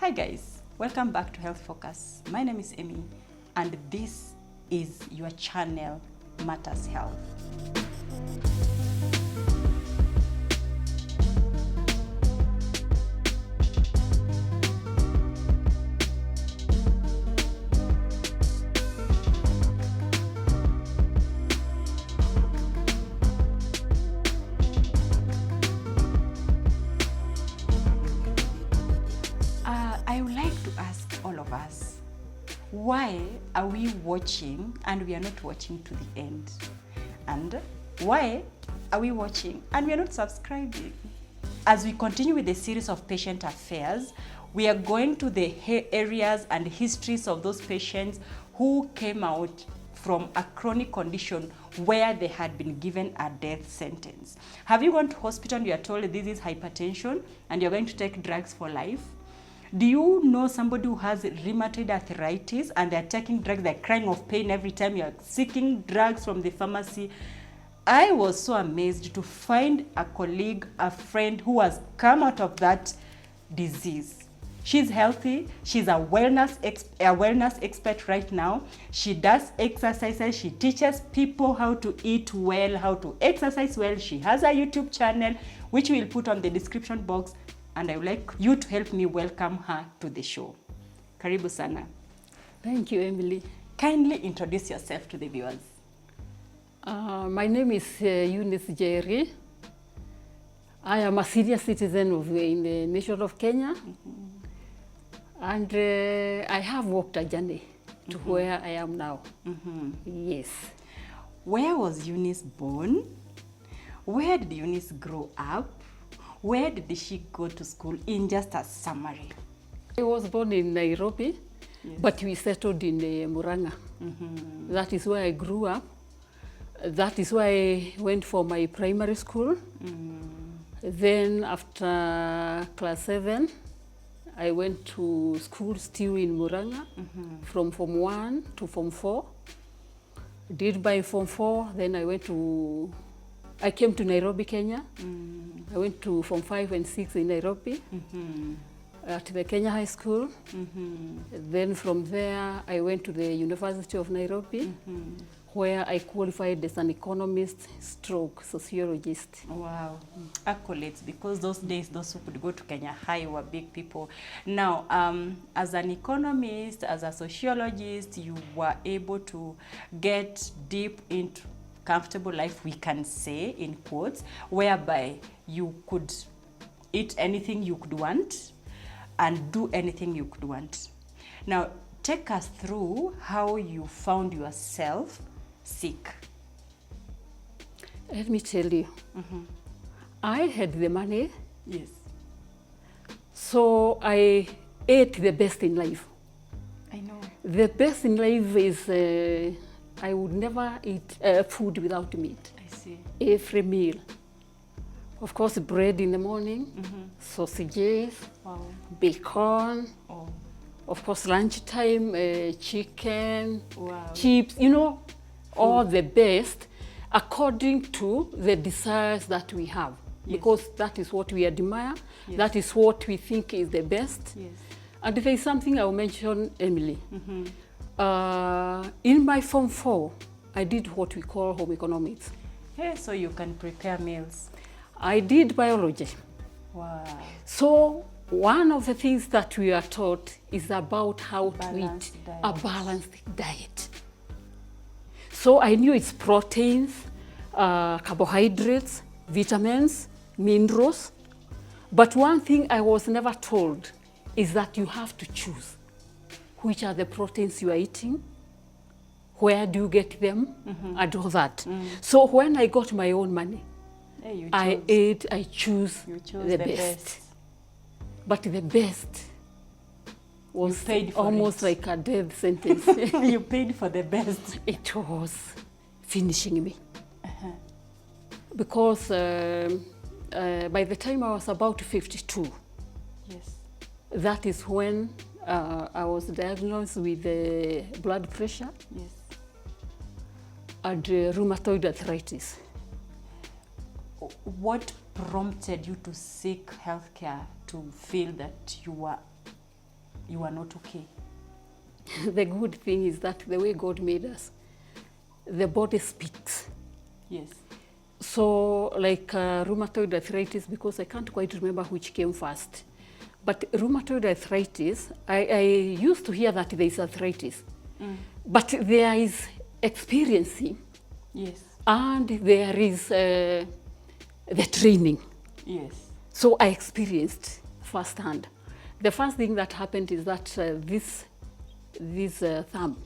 Hi guys, welcome back to Health Focus. My name is Amy and this is your channel, Matters Health. I would like to ask all of us, why are we watching and we are not watching to the end? And why are we watching and we are not subscribing? As we continue with the series of patient affairs, we are going to the areas and histories of those patients who came out from a chronic condition where they had been given a death sentence. Have you gone to hospital and you are told this is hypertension and you're going to take drugs for life? Do you know somebody who has rheumatoid arthritis and they're taking drugs, they're crying of pain every time you're seeking drugs from the pharmacy? I was so amazed to find a colleague, a friend who has come out of that disease. She's healthy, she's a wellness expert right now. She does exercises, she teaches people how to eat well, how to exercise well. She has a YouTube channel, which we'll put on the description box. And I would like you to help me welcome her to the show. Karibu sana. Thank you, Emily. Kindly introduce yourself to the viewers. My name is Eunice Njeri. I am a senior citizen in the nation of Kenya. And I have walked a journey to where I am now. Yes. Where was Eunice born? Where did Eunice grow up? Where did she go to school, in just a summary? I was born in Nairobi, Yes. but we settled in Murang'a. That is where I grew up. That is where I went for my primary school. Then after class 7, I went to school still in Murang'a, from Form 1 to Form 4. Did my Form 4, then I came to Nairobi, Kenya. I went to Form 5 and 6 in Nairobi at the Kenya High School. Then from there, I went to the University of Nairobi, where I qualified as an economist stroke sociologist. Wow, accolades, because those days, those who could go to Kenya High were big people. Now, as an economist, as a sociologist, you were able to get deep into comfortable life, we can say, in quotes, whereby you could eat anything you could want and do anything you could want. Now, take us through how you found yourself sick. Let me tell you, I had the money, Yes. so I ate the best in life. I know. The best in life is I would never eat food without meat. I see. Every meal. Of course, bread in the morning, sausages, Wow. bacon, Oh. of course, lunchtime, chicken, Wow. chips, all the best according to the desires that we have. Yes. Because that is what we admire, Yes. that is what we think is the best. Yes. And there is something I'll mention, Emily. In my Form 4, I did what we call home economics. Hey, so you can prepare meals. I did biology. Wow. So one of the things that we are taught is about how to eat Balanced a diet. balanced diet. So I knew it's proteins, carbohydrates, vitamins, minerals. But one thing I was never told is that you have to choose which are the proteins you are eating, where do you get them, and all that. So when I got my own money, Hey, I choose You chose the the best. best. But the best was paid for almost it. like a death sentence. You paid for the best. It was finishing me. Because by the time I was about 52, Yes. that is when I was diagnosed with blood pressure Yes. and rheumatoid arthritis. What prompted you to seek healthcare to feel that you were you are not okay? The good thing is that the way God made us, the body speaks. Yes. So like rheumatoid arthritis, because I can't quite remember which came first, but rheumatoid arthritis, I used to hear that there is arthritis, but there is experiencing, Yes. and there is the training. Yes. So I experienced firsthand. The first thing that happened is that this thumb,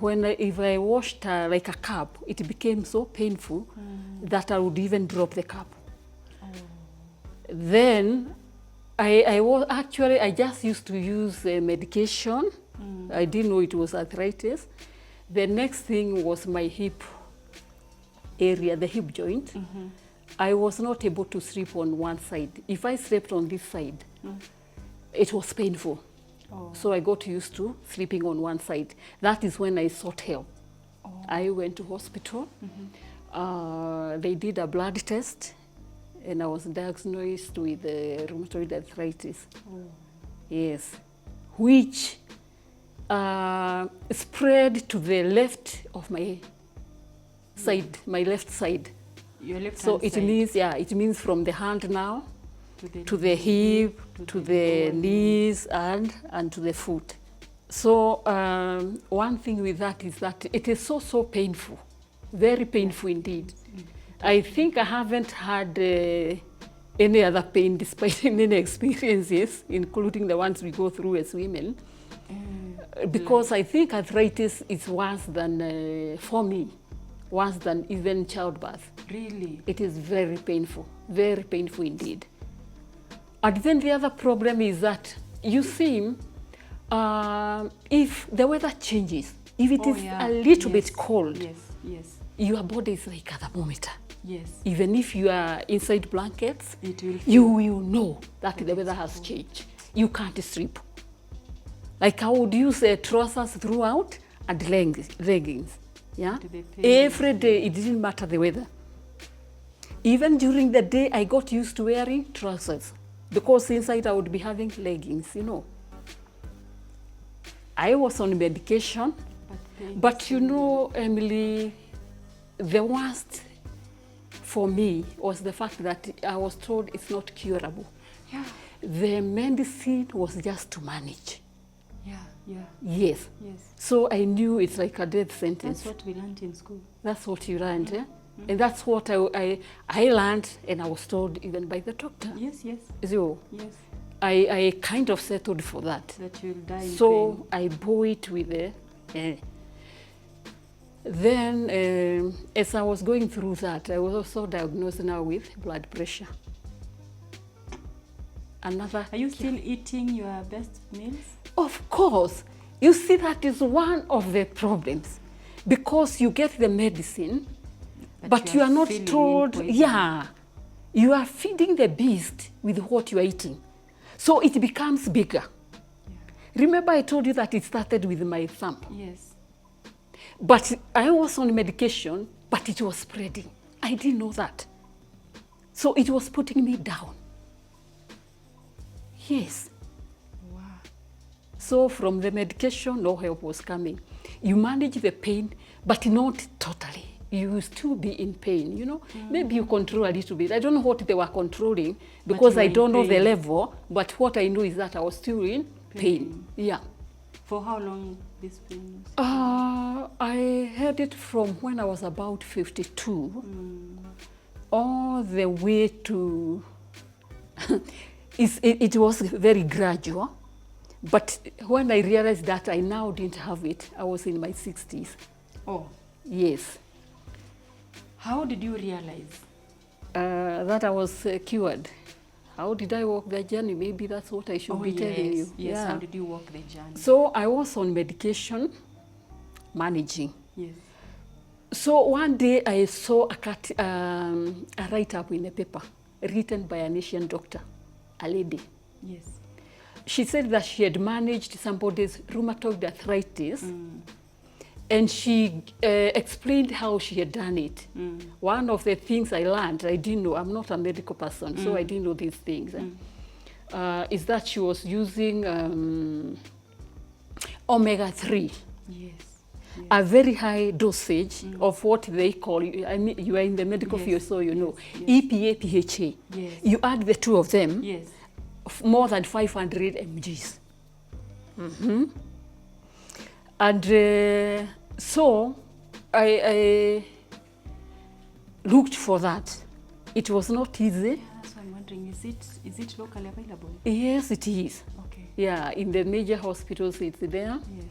when if I washed like a cup, it became so painful that I would even drop the cup. Then I just used to use medication. I didn't know it was arthritis. The next thing was my hip area, the hip joint. I was not able to sleep on one side. If I slept on this side, it was painful. So I got used to sleeping on one side. That is when I sought help. I went to hospital. They did a blood test, and I was diagnosed with rheumatoid arthritis. Yes, which spread to the left of my side, my left side. Your left So hand it side. means, yeah, it means from the hand now to the hip, to the knees, and to the foot. So one thing with that is that it is so painful, very painful indeed. I think I haven't had any other pain despite any experiences, including the ones we go through as women, because I think arthritis is worse than, for me, worse than even childbirth. Really? It is very painful indeed. And then the other problem is that you see, if the weather changes, if it is a little bit cold, yes, your body is like a thermometer. yes, Even if you are inside blankets, it will you will know that the weather has changed. You can't sleep. Like I would use trousers throughout and leggings. Yeah, every day. It didn't matter the weather. Even during the day, I got used to wearing trousers because inside I would be having leggings, you know. I was on medication, but you know, Emily, the worst for me was the fact that I was told it's not curable. Yeah. The medicine was just to manage. Yeah. Yes. Yes. So I knew it's like a death sentence. That's what we learned in school. That's what you learned, eh? And that's what I learned, and I was told even by the doctor. Yes. So Yes. I kind of settled for that. That you'll die in So I bore it with the. Then, as I was going through that, I was also diagnosed now with blood pressure. Another. Are you still eating your best meals? Of course. You see, that is one of the problems, because you get the medicine, but you are not told, yeah, you are feeding the beast with what you are eating. So it becomes bigger. Remember I told you that it started with my thumb. Yes. But I was on medication, but it was spreading. I didn't know that. So it was putting me down. Yes. Wow. So from the medication, no help was coming. You manage the pain, but not totally. You will still be in pain, you know. Maybe you control a little bit. I don't know what they were controlling, because I don't know the level, but what I know is that I was still in pain. Yeah. For how long this pain? I had it from when I was about 52, all the way to, it was very gradual. But when I realized that I now didn't have it, I was in my 60s. Oh. Yes. How did you realize? That I was cured. How did I walk the journey? Maybe that's what I should be telling you. Yes, Yeah. How did you walk the journey? So I was on medication, managing. Yes. So one day I saw a write-up in the paper written by an Asian doctor, a lady. Yes. She said that she had managed somebody's rheumatoid arthritis, and she explained how she had done it. One of the things I learned, I didn't know, I'm not a medical person, so I didn't know these things. is that she was using omega-3. Yes. A very high dosage of what they call, I mean, you are in the medical field, so you know, EPA, PHA. Yes. You add the two of them, Yes. more than 500 mgs. And so I looked for that. It was not easy. That's why I'm wondering, is it locally available? Yes, it is. Okay. Yeah, in the major hospitals it's there. Yes.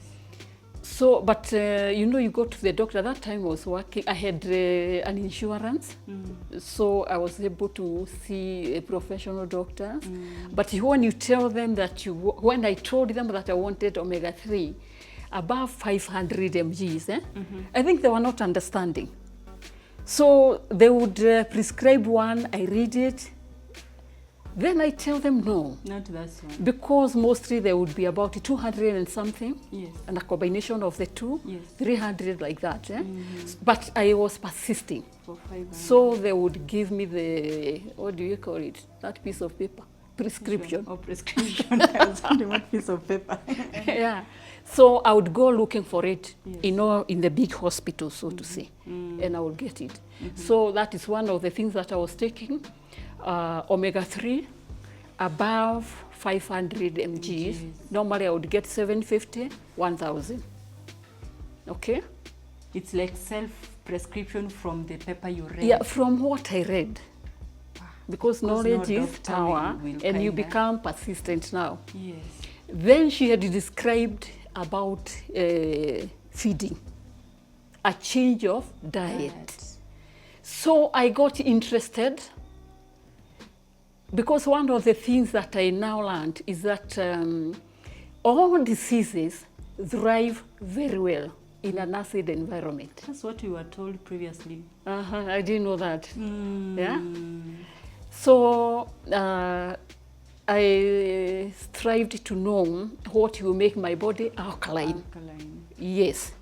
So, but you know, you go to the doctor. That time I was working, I had an insurance, so I was able to see a professional doctor. But when you tell them that when I told them that I wanted omega-3 above 500 mgs, I think they were not understanding. So they would prescribe one, I read it, then I tell them no. Not that one. Because mostly there would be about 200 and something, Yes. and a combination of the two, Yes. 300 like that. But I was persisting. For 500. So they would give me the, what do you call it, that piece of paper, prescription. Or prescription. I was wondering what piece of paper. Yeah. So I would go looking for it, Yes. in the big hospital, so to say, and I would get it. So that is one of the things that I was taking, omega-3 above 500 mgs. Normally I would get 750, 1,000. Okay? It's like self-prescription from the paper you read. Yeah, from what I read. Because knowledge no is doctor power, will and you kinda- become persistent now. Yes. Then she had described about feeding, a change of diet. So I got interested, because one of the things that I now learned is that all diseases thrive very well in an acid environment. That's what we were told previously. I didn't know that. Yeah. So I strived to know what will make my body alkaline. Alkaline. Yes.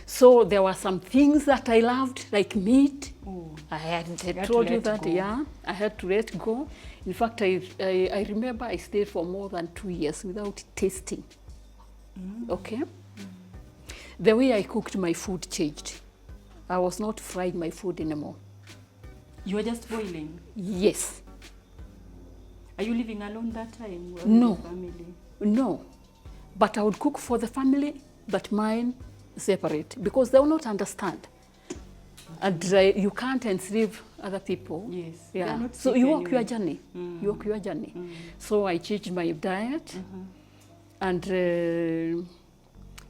So there were some things that I loved, like meat. Oh. I had to told you let that, go. yeah, I had to let go. In fact, I remember I stayed for more than 2 years without tasting. Okay? The way I cooked my food changed. I was not frying my food anymore. You were just boiling. Yes. Are you living alone that time? Or No. with your family? No. But I would cook for the family, but mine separate, because they will not understand. And you can't enslave other people. Yes. They are Yeah. not So sick you walk your anyway. journey. You walk your journey. So I changed my diet. And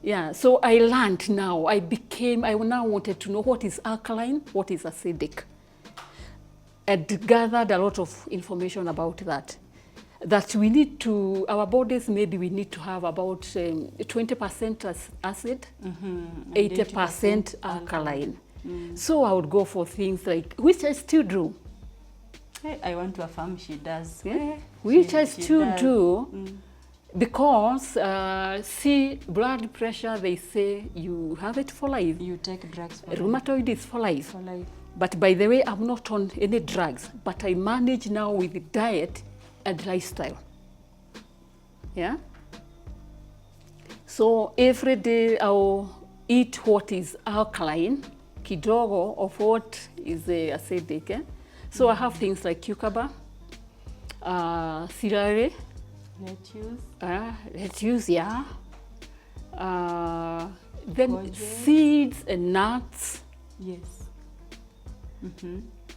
yeah, so I learned now. I now wanted to know what is alkaline, what is acidic. And gathered a lot of information about that. That we need to, our bodies, maybe we need to have about 20% acid, 80% alkaline. So I would go for things like, which I still do. Hey, I want to affirm she does. Yeah? Which I She still does. do, because see, blood pressure, they say you have it for life. You take drugs for Rheumatoid is for life. For life. But by the way, I'm not on any drugs, but I manage now with diet and lifestyle. Yeah? So every day I'll eat what is alkaline, kidogo of what is acidic. Eh? So I have things like cucumber, celery, lettuce, yeah. Then Goji. seeds and nuts. Yes.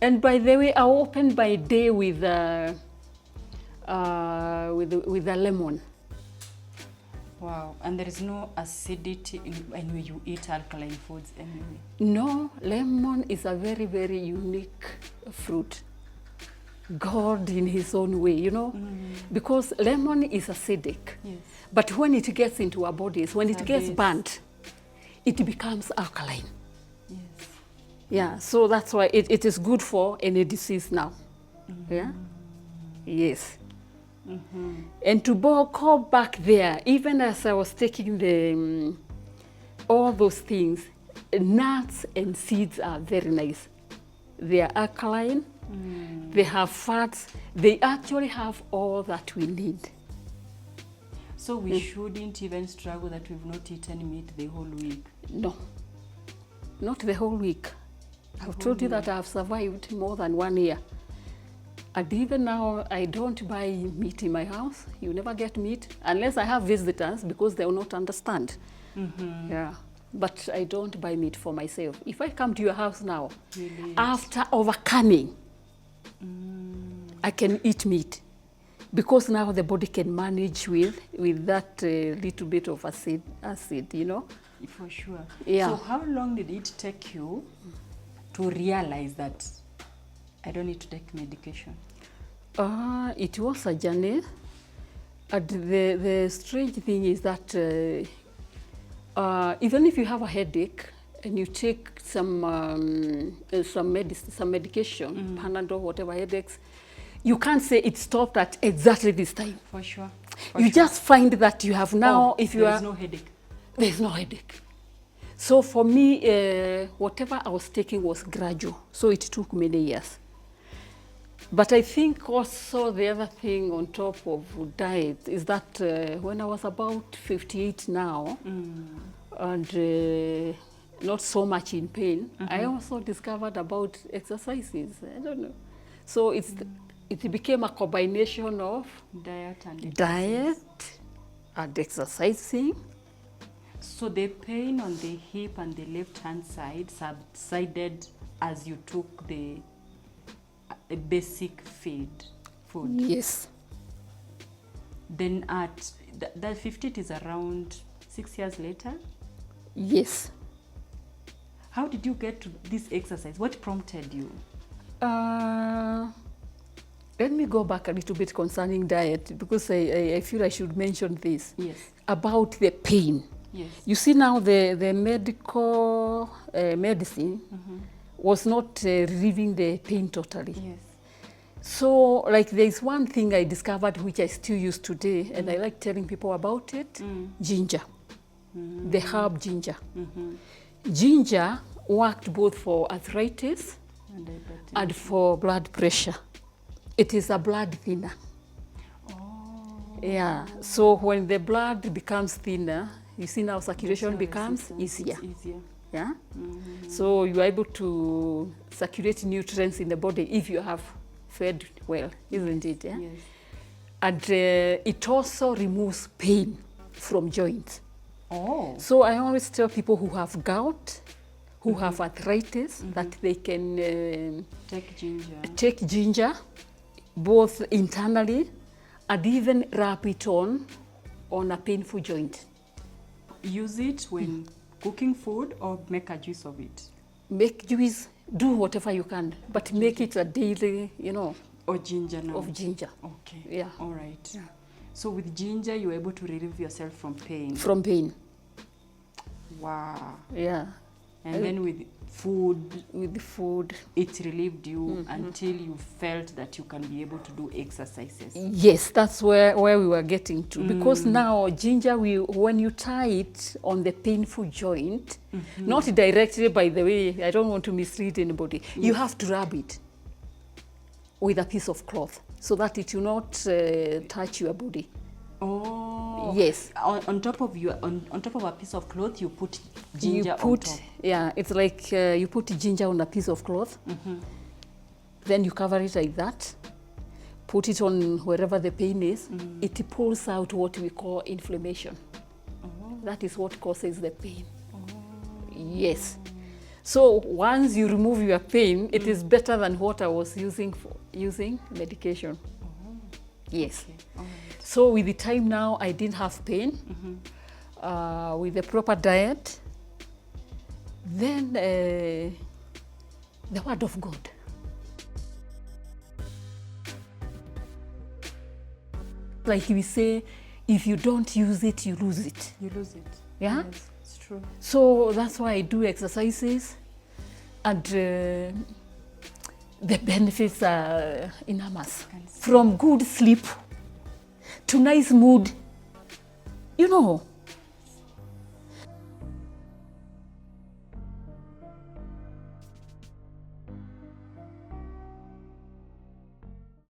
And by the way, I open my day with a lemon. Wow. And there is no acidity when you eat alkaline foods anyway. No, lemon is a very, very unique fruit. God in his own way, you know, because lemon is acidic. Yes. But when it gets into our bodies, when it gets base. burnt, it becomes alkaline. Yes. Yeah, so that's why it is good for any disease now. Yeah? Yes. And to go back there, even as I was taking the all those things, nuts and seeds are very nice. They are alkaline, they have fats, they actually have all that we need. So we shouldn't even struggle that we've not eaten meat the whole week? No, not the whole week. I've told you that I've survived more than 1 year. And even now, I don't buy meat in my house. You never get meat unless I have visitors, because they will not understand. Yeah, but I don't buy meat for myself. If I come to your house now, after overcoming, I can eat meat, because now the body can manage with that little bit of acid, you know. For sure. Yeah. So how long did it take you to realize that I don't need to take medication? It was a journey. And the strange thing is that even if you have a headache and you take some medication, Panadol, whatever headaches, you can't say it stopped at exactly this time. For sure. You just find that you have now, if you there is no headache. There's no headache. So for me, whatever I was taking was gradual. So it took many years. But I think also the other thing on top of diet is that when I was about 58 now, and not so much in pain, I also discovered about exercises. I don't know. So it became a combination of Diet and exercising. So the pain on the hip and the left-hand side subsided as you took the basic food. Yes. Then at that 50 is around 6 years later? Yes. How did you get to this exercise? What prompted you? Let me go back a little bit concerning diet, because I feel I should mention this. Yes. About the pain. Yes. You see now the medical medicine was not relieving the pain totally. Yes. So like there's one thing I discovered which I still use today, and I like telling people about it, ginger, the herb ginger. Ginger worked both for arthritis and for blood pressure. It is a blood thinner. Yeah, so when the blood becomes thinner, you see now circulation becomes easier. Yeah. So you are able to circulate nutrients in the body if you have fed well, isn't it? Yeah? Yes. And it also removes pain from joints. Oh. So I always tell people who have gout, who have arthritis, that they can take ginger, both internally and even rub it on a painful joint. Use it when cooking food or make a juice of it? Make juice, do whatever you can, but make it a daily, you know. Or ginger now? Of ginger. Okay. Yeah. All right. Yeah. So with ginger, you're able to relieve yourself from pain? From pain. Wow. Yeah. And then with food? With the food. It relieved you until you felt that you can be able to do exercises? Yes, that's where we were getting to. Because now ginger, when you tie it on the painful joint, not directly, by the way, I don't want to mislead anybody, you have to rub it with a piece of cloth so that it will not touch your body. Oh. Yes. On top of a piece of cloth, you put ginger on top. Yeah, it's like you put ginger on a piece of cloth. Then you cover it like that. Put it on wherever the pain is. It pulls out what we call inflammation. That is what causes the pain. Yes. So once you remove your pain, it is better than what I was using medication. Yes. Okay. All right. So with the time now, I didn't have pain. With the proper diet, then the word of God. Like we say, if you don't use it, you lose it. You lose it. Yeah? Yes, it's true. So that's why I do exercises, and the benefits are enormous. From good sleep to nice mood, you know.